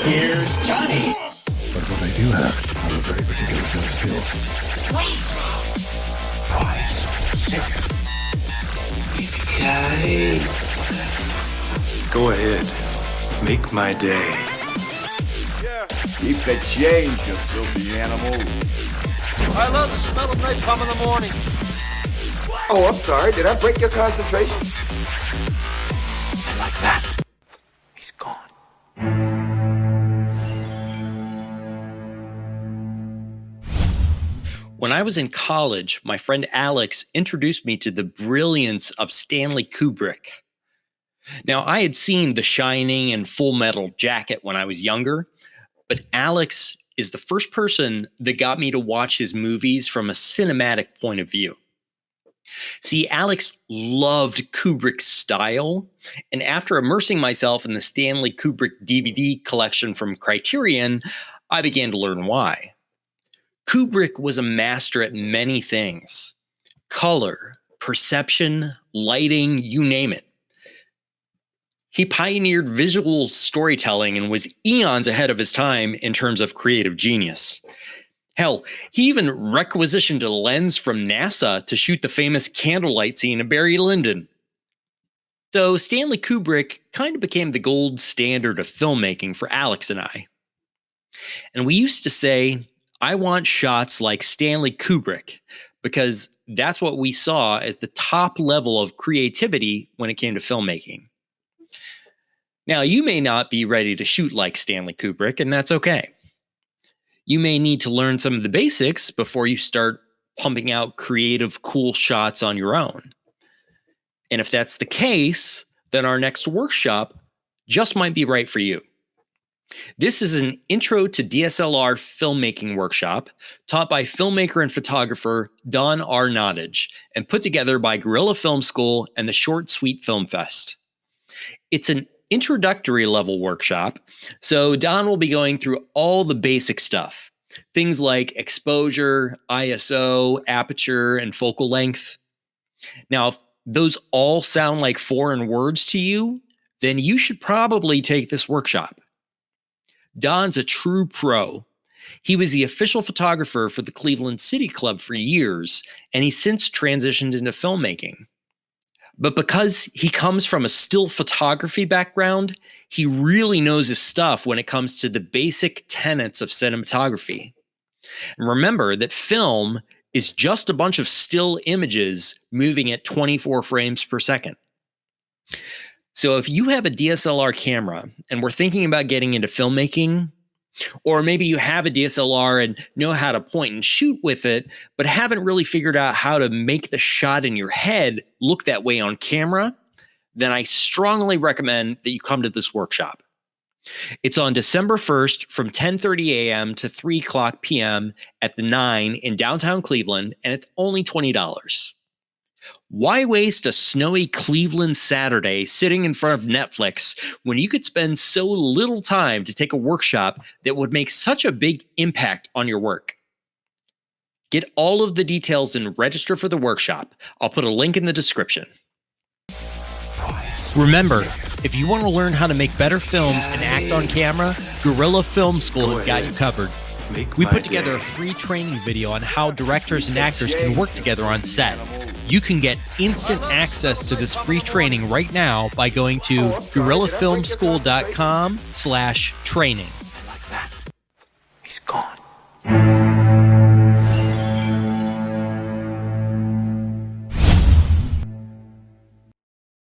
Here's Johnny. But what I do have are a very particular set of skills. Okay. Go ahead. Make my day. Keep the change, you filthy animal. I love the smell of napalm in the morning. Oh, I'm sorry. Did I break your concentration? And like that, he's gone. When I was in college, my friend Alex introduced me to the brilliance of Stanley Kubrick. Now, I had seen The Shining and Full Metal Jacket when I was younger, but Alex is the first person that got me to watch his movies from a cinematic point of view. See, Alex loved Kubrick's style, and after immersing myself in the Stanley Kubrik DVD collection from Criterion, I began to learn why. Kubrick was a master at many things: color, perception, lighting, you name it. He pioneered visual storytelling and was eons ahead of his time in terms of creative genius. Hell, he even requisitioned a lens from NASA to shoot the famous candlelight scene of Barry Lyndon. So Stanley Kubrick kind of became the gold standard of filmmaking for Alex and I. And we used to say, I want shots like Stanley Kubrick, because that's what we saw as the top level of creativity when it came to filmmaking. Now, you may not be ready to shoot like Stanley Kubrick, and that's okay. You may need to learn some of the basics before you start pumping out creative, cool shots on your own. And if that's the case, then our next workshop just might be right for you. This is an Intro to DSLR Filmmaking workshop taught by filmmaker and photographer Don R. Nottage and put together by Guerrilla Film School and the Short Sweet Film Fest. It's an introductory level workshop, so Don will be going through all the basic stuff. Things like exposure, ISO, aperture, and focal length. Now, if those all sound like foreign words to you, then you should probably take this workshop. Don's a true pro. He was the official photographer for the Cleveland City Club for years, and he's since transitioned into filmmaking. But because he comes from a still photography background, he really knows his stuff when it comes to the basic tenets of cinematography. And remember that film is just a bunch of still images moving at 24 frames per second. So if you have a DSLR camera and we're thinking about getting into filmmaking, or maybe you have a DSLR and know how to point and shoot with it, but haven't really figured out how to make the shot in your head look that way on camera, then I strongly recommend that you come to this workshop. It's on December 1st from 10:30 a.m. to 3 o'clock p.m. at the 9 in downtown Cleveland, and it's only $20. Why waste a snowy Cleveland Saturday sitting in front of Netflix when you could spend so little time to take a workshop that would make such a big impact on your work? Get all of the details and register for the workshop. I'll put a link in the description. Remember, if you want to learn how to make better films and act on camera, Guerrilla Film School has got you covered. We put together a free training video on how directors and actors can work together on set. You can get instant access to this free training right now by going to guerrillafilmschool.com/training.